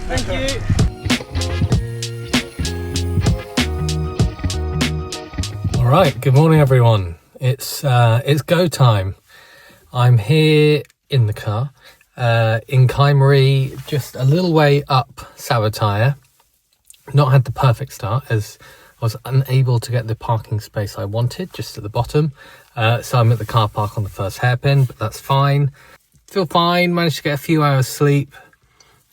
Thank you. All right, good morning everyone. It's go time. I'm here in the car in Kymry, just a little way up Batalla. Not had the perfect start as I was unable to get the parking space I wanted just at the bottom. So I'm at the car park on the first hairpin, but that's fine. Feel fine, managed to get a few hours sleep.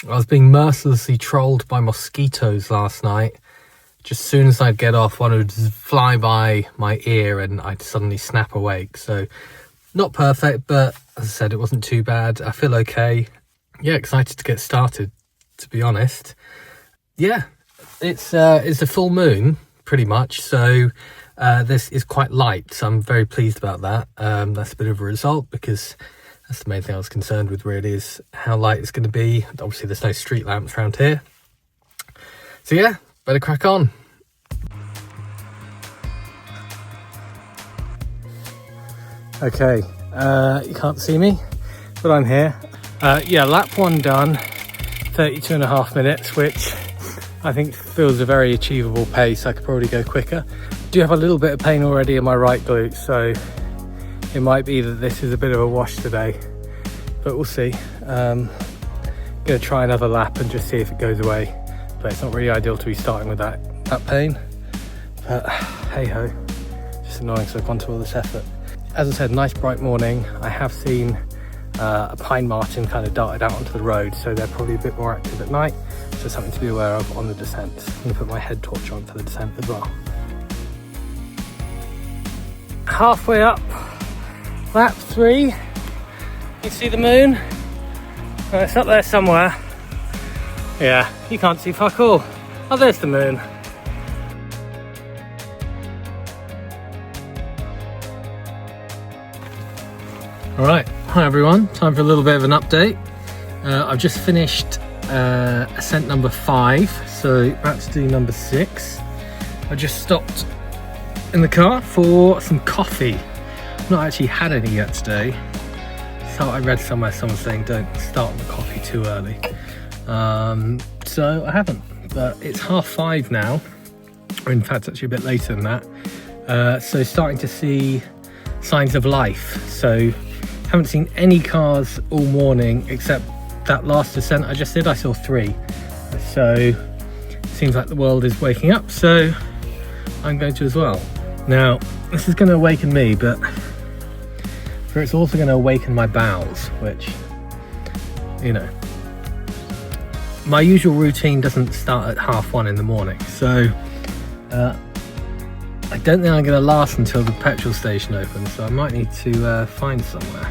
I was being mercilessly trolled by mosquitoes last night. Just as soon as I'd get off, one would fly by my ear and I'd suddenly snap awake. So not perfect, but as I said, it wasn't too bad. I feel okay. Yeah, excited to get started, to be honest. Yeah, it's a full moon, pretty much. So this is quite light. So I'm very pleased about that. That's a bit of a result because that's the main thing I was concerned with, really, is how light it's going to be. Obviously, there's no street lamps around here. So yeah, better crack on. Okay, you can't see me, but I'm here. Yeah, lap one done, 32.5 minutes, which I think feels a very achievable pace. I could probably go quicker. Do have a little bit of pain already in my right glute, so it might be that this is a bit of a wash today, but we'll see. Gonna try another lap and just see if it goes away. But it's not really ideal to be starting with that pain. But hey ho, just annoying, so I've gone to all this effort. As I said, nice bright morning. I have seen a pine marten kind of darted out onto the road, so they're probably a bit more active at night. So something to be aware of on the descent. I'm gonna put my head torch on for the descent as well. Halfway up, lap 3. You can see the moon. It's up there somewhere. Yeah, you can't see fuck all. Oh, there's the moon. All right, hi everyone. Time for a little bit of an update. I've just finished ascent number 5, so about to do number 6. I just stopped in the car for some coffee. I've not actually had any yet today. So I read somewhere someone saying don't start the coffee too early. So I haven't, but it's 5:30 now, or in fact actually a bit later than that. So starting to see signs of life. So haven't seen any cars all morning except that last descent I just did. I saw 3. So it seems like the world is waking up, so I'm going to as well. Now this is going to awaken me, but it's also going to awaken my bowels, which, you know, my usual routine doesn't start at 1:30 in the morning, so I don't think I'm going to last until the petrol station opens, so I might need to find somewhere,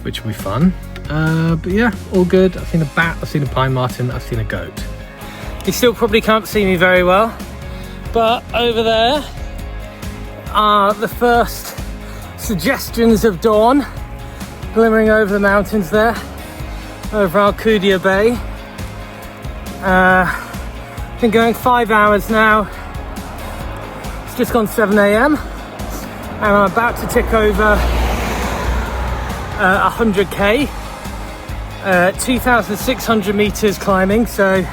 which will be fun. But yeah, all good. I've seen a bat, I've seen a pine marten, I've seen a goat. You still probably can't see me very well, but over there are the first suggestions of dawn glimmering over the mountains there, over Alcudia Bay. Been going 5 hours now. It's just gone 7 a.m. and I'm about to tick over 100k, 2,600 meters climbing, so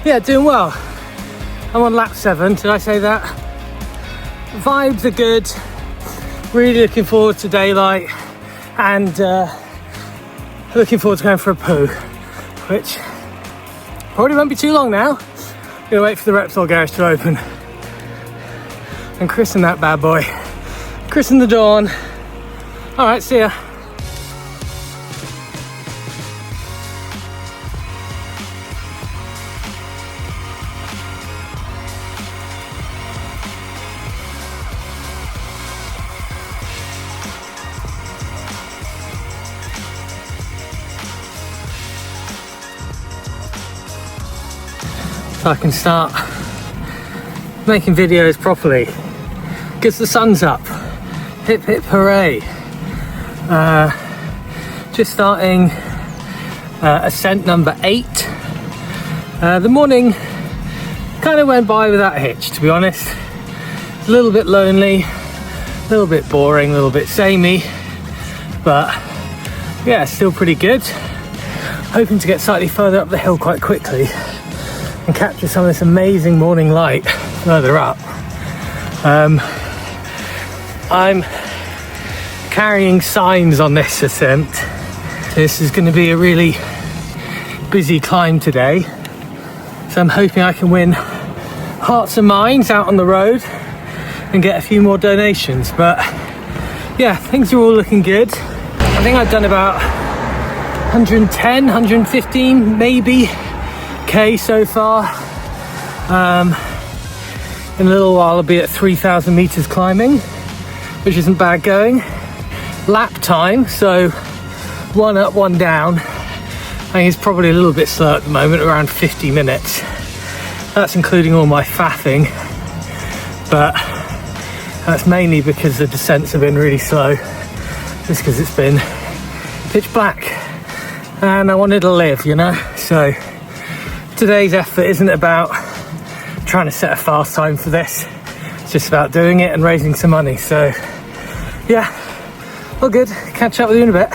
yeah, doing well. I'm on lap 7, did I say that? Vibes are good, really looking forward to daylight, and looking forward to going for a poo, which probably won't be too long now. Gonna wait for the Repsol garage to open and christen that bad boy. Christen the dawn. All right, see ya. So I can start making videos properly because the sun's up. Hip hip hooray. Just starting ascent number 8. The morning kind of went by without a hitch, to be honest. A little bit lonely, a little bit boring, a little bit samey, but yeah, still pretty good. hoping to get slightly further up the hill quite quickly and capture some of this amazing morning light further up. I'm carrying signs on this ascent. This is going to be a really busy climb today, so I'm hoping I can win hearts and minds out on the road and get a few more donations. But yeah, things are all looking good. I think I've done about 110, 115 maybe K so far. In a little while I'll be at 3,000 meters climbing, which isn't bad going. Lap time, so one up, one down. I think it's probably a little bit slow at the moment, around 50 minutes. That's including all my faffing, but that's mainly because the descents have been really slow, just because it's been pitch black and I wanted to live, you know. So today's effort isn't about trying to set a fast time for this, it's just about doing it and raising some money. So yeah, all good. Catch up with you in a bit.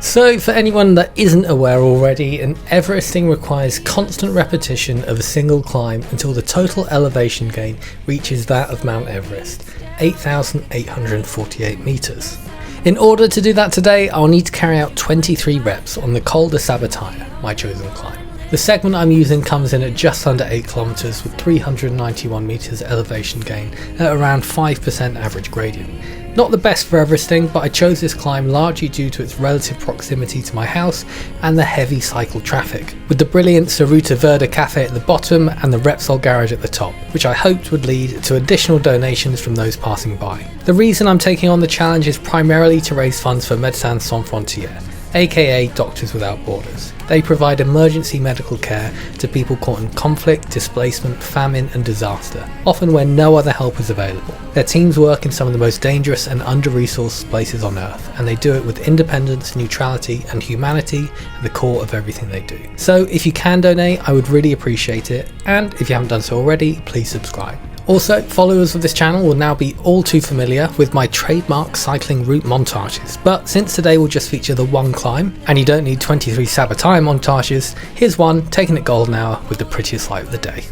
So for anyone that isn't aware already, an Everesting requires constant repetition of a single climb until the total elevation gain reaches that of Mount Everest, 8,848 meters. In order to do that today, I'll need to carry out 23 reps on the Coll de Batalla, my chosen climb. The segment I'm using comes in at just under 8 kilometers with 391 meters elevation gain at around 5% average gradient. Not the best for Everesting, but I chose this climb largely due to its relative proximity to my house and the heavy cycle traffic, with the brilliant Saruta Verde cafe at the bottom and the Repsol garage at the top, which I hoped would lead to additional donations from those passing by. The reason I'm taking on the challenge is primarily to raise funds for Médecins Sans Frontières, aka Doctors Without Borders. They provide emergency medical care to people caught in conflict, displacement, famine and disaster, often when no other help is available. Their teams work in some of the most dangerous and under-resourced places on earth, and they do it with independence, neutrality and humanity at the core of everything they do. So if you can donate, I would really appreciate it, and if you haven't done so already, please subscribe. Also, followers of this channel will now be all too familiar with my trademark cycling route montages, but since today will just feature the one climb, and you don't need 23 Sabataya montages, here's one taken at golden hour with the prettiest light of the day.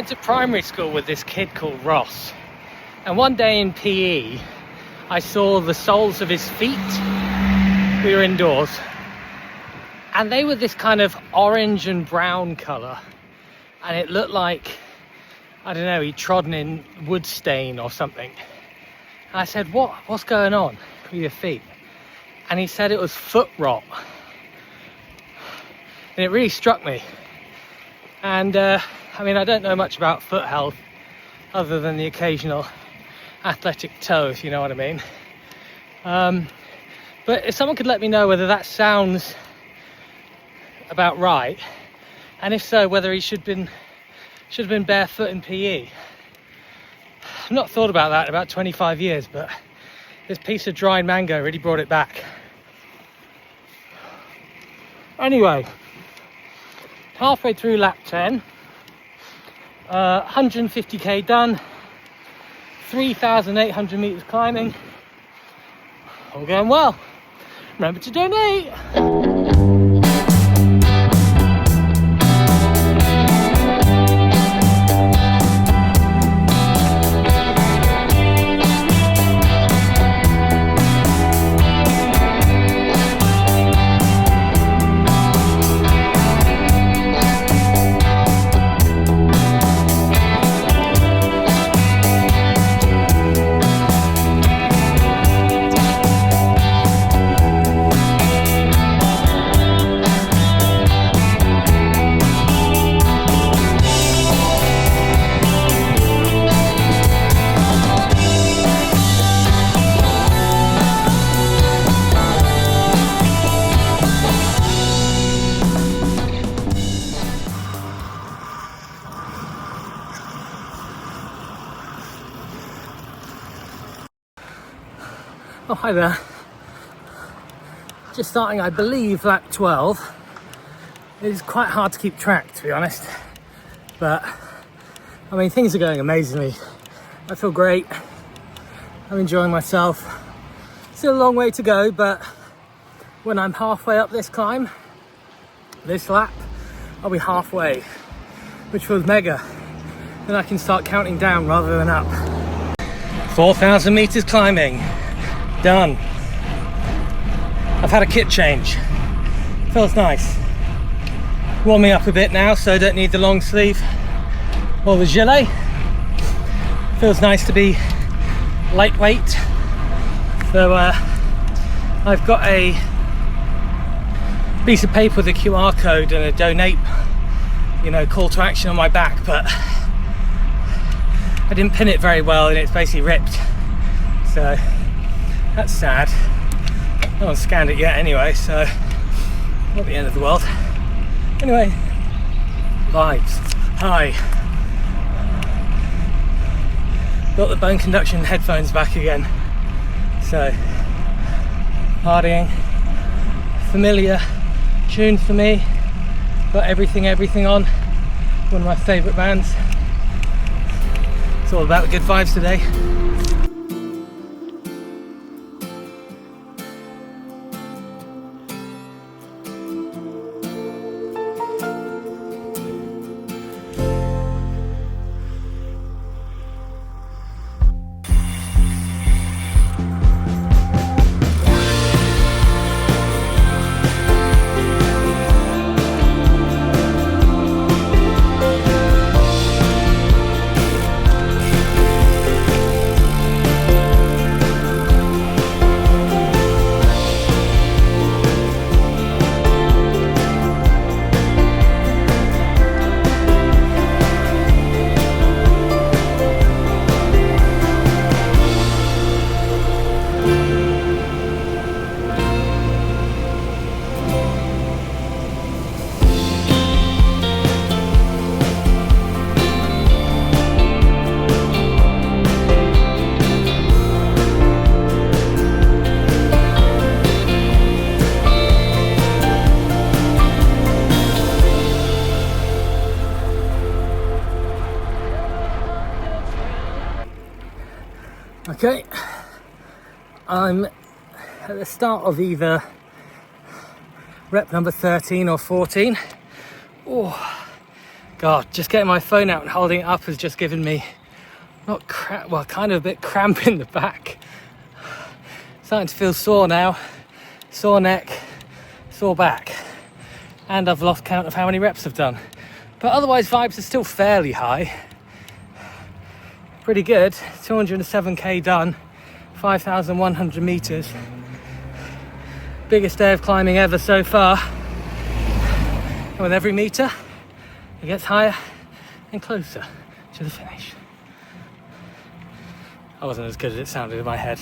went to primary school with this kid called Ross, and one day in PE I saw the soles of his feet. We were indoors and they were this kind of orange and brown colour, and it looked like, I don't know, he'd trodden in wood stain or something. And I said, what's going on with your feet? And he said it was foot rot. And it really struck me. And I mean, I don't know much about foot health other than the occasional athletic toe, if you know what I mean. But if someone could let me know whether that sounds about right, and if so, whether he should have been barefoot in PE. I've not thought about that in about 25 years, but this piece of dried mango really brought it back. Anyway, halfway through lap 10, 150k done, 3,800 meters climbing, all going well. Remember to donate. Oh, hi there. Just starting, I believe, lap 12. It is quite hard to keep track, to be honest. But, I mean, things are going amazingly. I feel great. I'm enjoying myself. Still a long way to go, but when I'm halfway up this climb, this lap, I'll be halfway, which feels mega. Then I can start counting down rather than up. 4,000 meters climbing. Done. I've had a kit change. Feels nice. Warming up a bit now, so I don't need the long sleeve or the gilet. Feels nice to be lightweight. So I've got a piece of paper with a QR code and a donate, call to action on my back, but I didn't pin it very well and it's basically ripped. So that's sad. No one's scanned it yet anyway, so not the end of the world. Anyway, vibes. Hi. Got the bone conduction headphones back again. So, partying. Familiar tune for me. Got everything on. One of my favourite bands. It's all about the good vibes today. Okay, I'm at the start of either rep number 13 or 14. Oh, God, just getting my phone out and holding it up has just given me, kind of a bit cramp in the back. Starting to feel sore now, sore neck, sore back. And I've lost count of how many reps I've done. But otherwise vibes are still fairly high. Pretty good, 207k done, 5,100 meters. Biggest day of climbing ever so far. And with every meter, it gets higher and closer to the finish. I wasn't as good as it sounded in my head.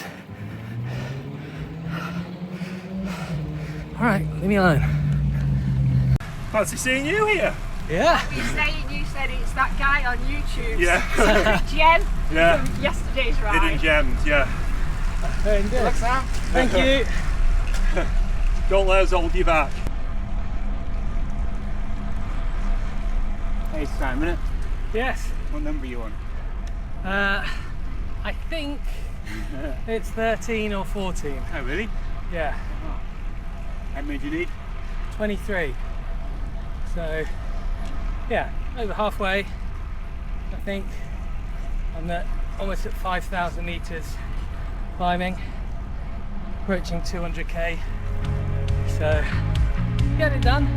All right, leave me alone. Fancy seeing you here. Yeah. You said it's that guy on YouTube. Yeah. Jem. Yeah. From yesterday's Hidden ride. gems, yeah. Very good. Look, Sam. Thank you. Don't let us hold you back. Hey, Sam, minute. Yes. What number are you on? I think it's 13 or 14. Oh, really? Yeah. How many do you need? 23. So, yeah, over halfway, I think. I'm almost at 5,000 meters climbing, approaching 200k. So, get it done.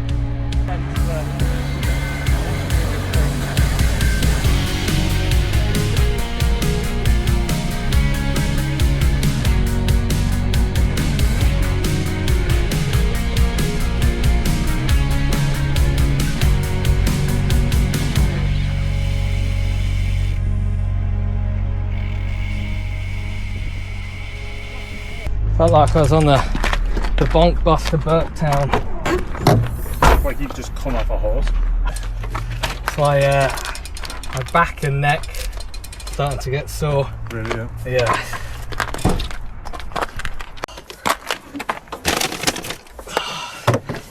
Felt like I was on the bonk bus to Burketown. Like you've just come off a horse. So my back and neck starting to get sore. Brilliant. Yeah.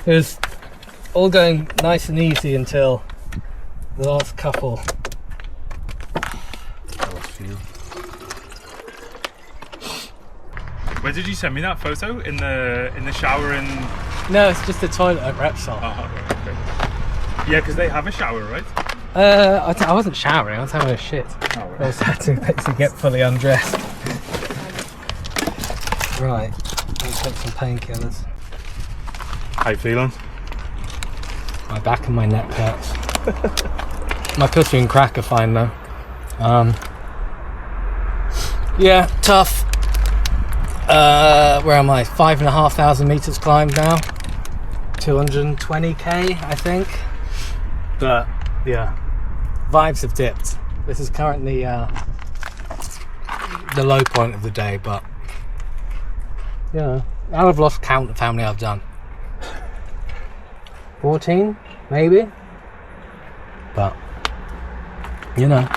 It was all going nice and easy until the last couple. Where did you send me that photo? In the shower in... No, it's just a toilet at Repsol. Oh, okay. Yeah, because they have a shower, right? I wasn't showering, I was having a shit. Oh, right. I was had to basically get fully undressed. Right, let's take some painkillers. How you feeling? My back and my neck hurts. My pussy and crack are fine though. Yeah, tough. Where am I? 5,500 meters climbed now. 220k, I think. But yeah, vibes have dipped. This is currently the low point of the day, but yeah, I've lost count of how many I've done. 14, maybe. But you know,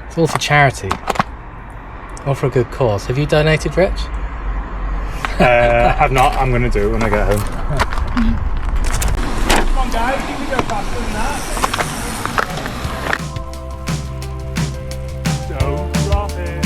it's all for charity, all for a good cause. Have you donated, Rich? I've not. I'm going to do it when I get home. Come on, guys. You can go faster than that. Don't drop it.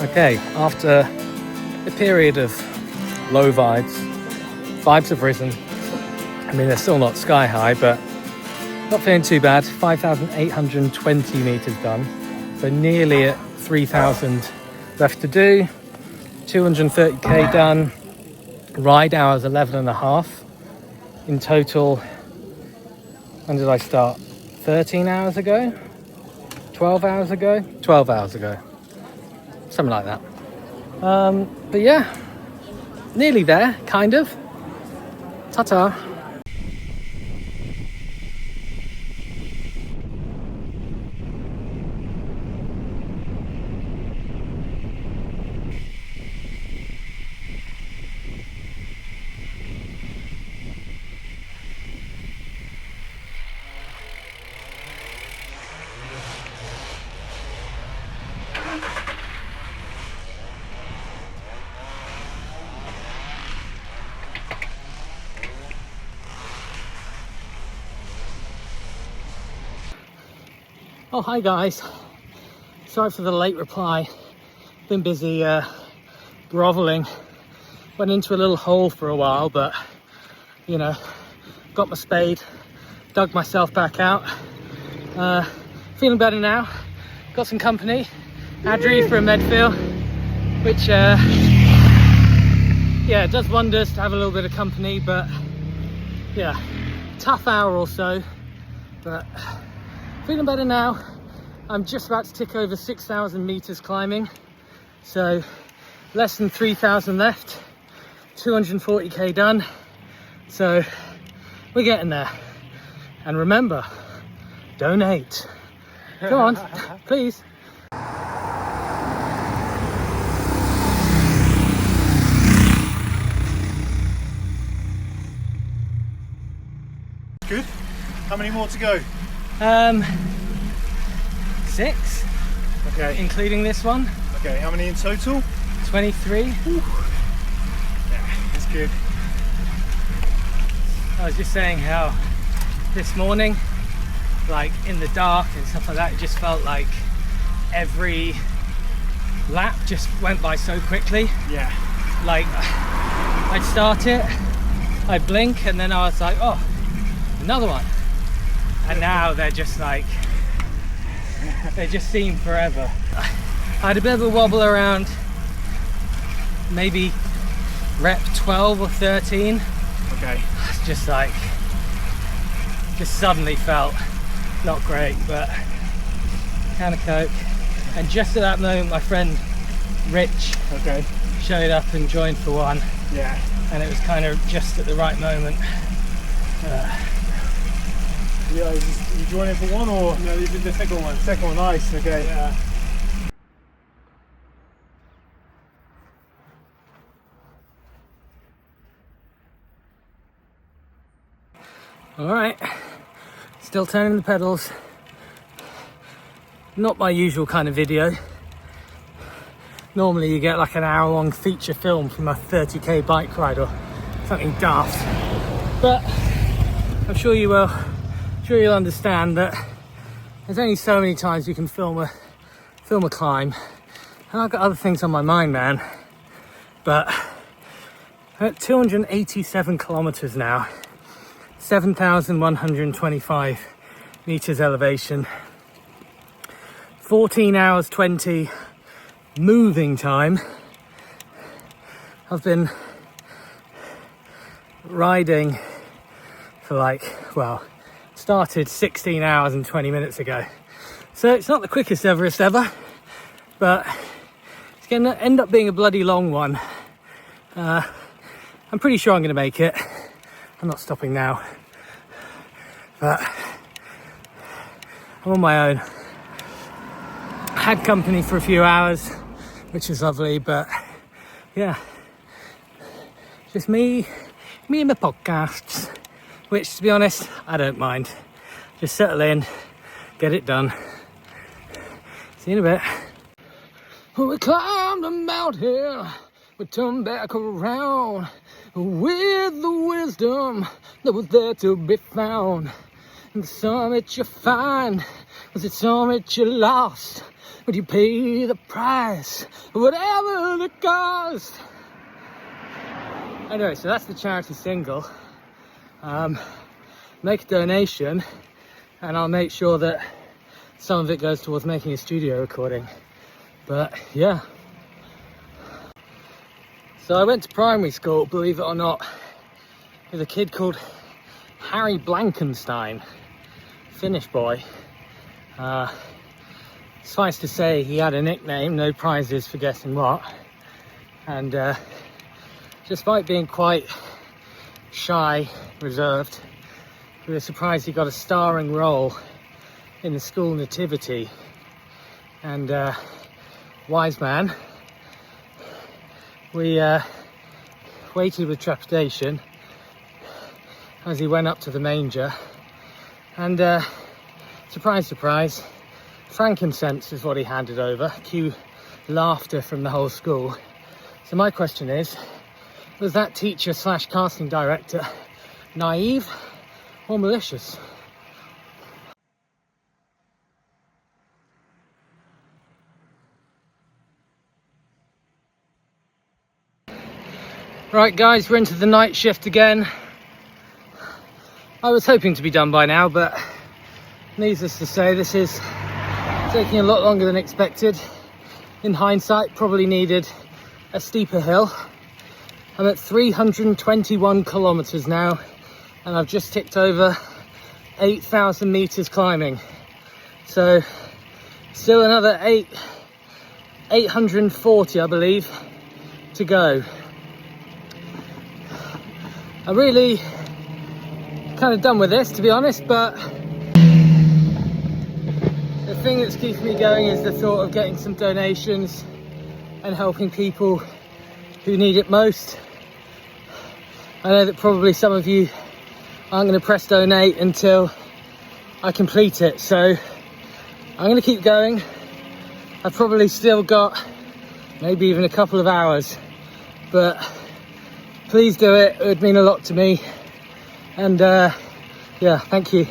Okay, after a period of low vibes have risen. I mean, they're still not sky high, but not feeling too bad. 5,820 meters done, so nearly at 3,000 left to do. 230k done, Ride hours 11.5 in total. When did I start? 13 hours ago? 12 hours ago? 12 hours ago. Something like that. But yeah, nearly there, kind of. Ta-ta. Oh, hi guys. Sorry for the late reply. Been busy groveling. Went into a little hole for a while, but you know, got my spade, dug myself back out. Feeling better now. Got some company. Adri from Medfield, which yeah, it does wonders to have a little bit of company, but yeah, tough hour or so, but feeling better now. I'm just about to tick over 6,000 meters climbing, so less than 3,000 left, 240k done, so we're getting there. And remember, donate. Go on, please. Good. How many more to go? 6, Okay. including this one. Okay, how many in total? 23. Yeah, that's good. I was just saying how this morning, like in the dark and stuff like that, it just felt like every lap just went by so quickly. Yeah. Like I'd start it, I'd blink, and then I was like, oh, another one. And now they're just like, they just seem forever. I had a bit of a wobble around maybe rep 12 or 13. Okay. It's just like, just suddenly felt not great, but can of Coke. And just at that moment, my friend Rich Okay. showed up and joined for one, Yeah. and it was kind of just at the right moment. Yeah, you joining for one or? No, you did the second one. Second one, nice, okay. Yeah. All right, still turning the pedals. Not my usual kind of video. Normally you get like an hour-long feature film from a 30k bike ride or something daft. But I'm sure you will. Sure you'll understand that there's only so many times you can film a climb, and I've got other things on my mind, man. But I'm at 287 kilometers now, 7,125 meters elevation, 14 hours 20 moving time. I've been riding for like, well, started 16 hours and 20 minutes ago. So it's not the quickest Everest ever, but it's going to end up being a bloody long one. I'm pretty sure I'm going to make it. I'm not stopping now, but I'm on my own. I had company for a few hours, which was lovely, but yeah, just me and my podcasts. Which, to be honest, I don't mind. Just settle in, get it done. See you in a bit. We climbed the mountain, we turned back around with the wisdom that was there to be found. And the summit you find was the summit you lost. Would you pay the price, whatever the cost? Anyway, so that's the charity single. Make a donation and I'll make sure that some of it goes towards making a studio recording. But yeah, So I went to primary school, believe it or not, with a kid called Harry Blankenstein, Finnish boy. Suffice to say, he had a nickname, no prizes for guessing what. And despite being quite shy, reserved, we were surprised he got a starring role in the school nativity. And wise man, we waited with trepidation as he went up to the manger, and surprise, surprise, frankincense is what he handed over. Cue laughter from the whole school. So my question is, was that teacher slash casting director naive or malicious? Right guys, we're into the night shift again. I was hoping to be done by now, but needless to say, this is taking a lot longer than expected. In hindsight, probably needed a steeper hill. I'm at 321 kilometers now, and I've just ticked over 8,000 meters climbing. So still another 840, I believe, to go. I'm really kind of done with this, to be honest, but the thing that's keeping me going is the thought of getting some donations and helping people who need it most. I know that probably some of you aren't going to press donate until I complete it, so I'm going to keep going. I've probably still got maybe even a couple of hours, but please do it. It would mean a lot to me. And yeah, thank you.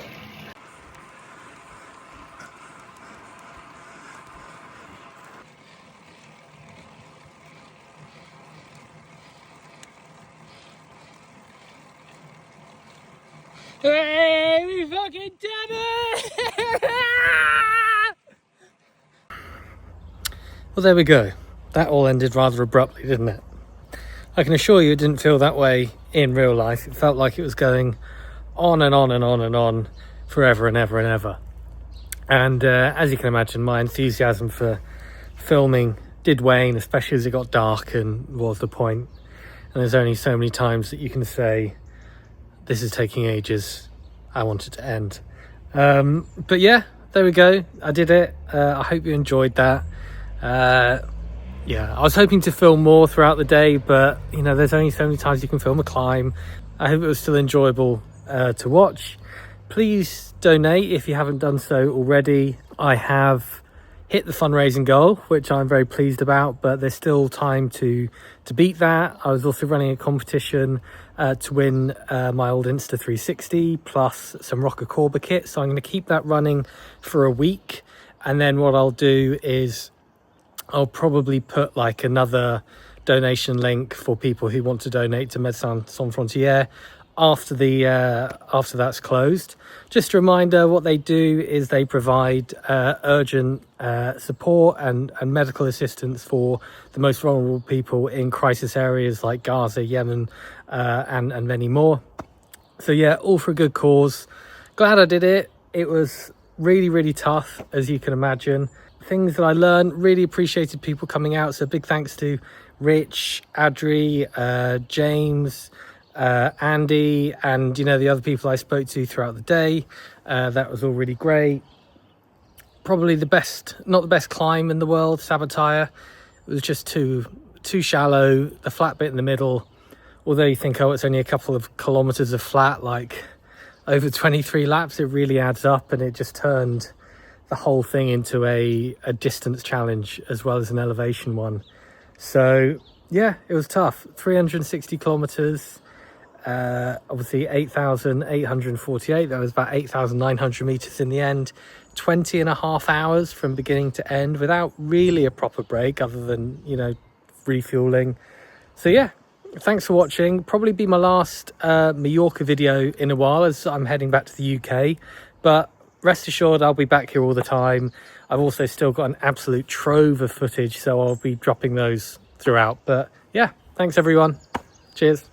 Hey, we fucking did it! Well, there we go. That all ended rather abruptly, didn't it? I can assure you it didn't feel that way in real life. It felt like it was going on and on and on and on forever and ever and ever. And as you can imagine, my enthusiasm for filming did wane, especially as it got dark and was the point. And there's only so many times that you can say, this is taking ages, I want it to end. But yeah, there we go. I did it. I hope you enjoyed that. Yeah, I was hoping to film more throughout the day, but you know, there's only so many times you can film a climb. I hope it was still enjoyable to watch. Please donate if you haven't done so already. I have hit the fundraising goal, which I'm very pleased about, but there's still time to beat that. I was also running a competition to win my old Insta360 plus some Rocker Corba kit, so I'm going to keep that running for a week, and then what I'll do is I'll probably put like another donation link for people who want to donate to Médecins Sans Frontières after that's closed. Just a reminder, what they do is they provide urgent support and medical assistance for the most vulnerable people in crisis areas like Gaza, Yemen, and many more. So yeah, all for a good cause. Glad I did it. It was really, really tough, as you can imagine. Things that I learned, really appreciated people coming out, so big thanks to Rich, Adri, James, Andy, and you know, the other people I spoke to throughout the day. That was all really great. Probably the best, not the best climb in the world, Batalla. It was just too shallow, the flat bit in the middle, although you think, oh, it's only a couple of kilometers of flat, like over 23 laps, it really adds up, and it just turned the whole thing into a distance challenge as well as an elevation one. So yeah, it was tough. 360 kilometers, obviously 8,848. That was about 8,900 meters in the end. 20 and a half hours from beginning to end without really a proper break other than, you know, refueling. So yeah, thanks for watching. Probably be my last Mallorca video in a while, as I'm heading back to the UK, but rest assured I'll be back here all the time. I've also still got an absolute trove of footage, so I'll be dropping those throughout. But yeah, Thanks everyone. Cheers.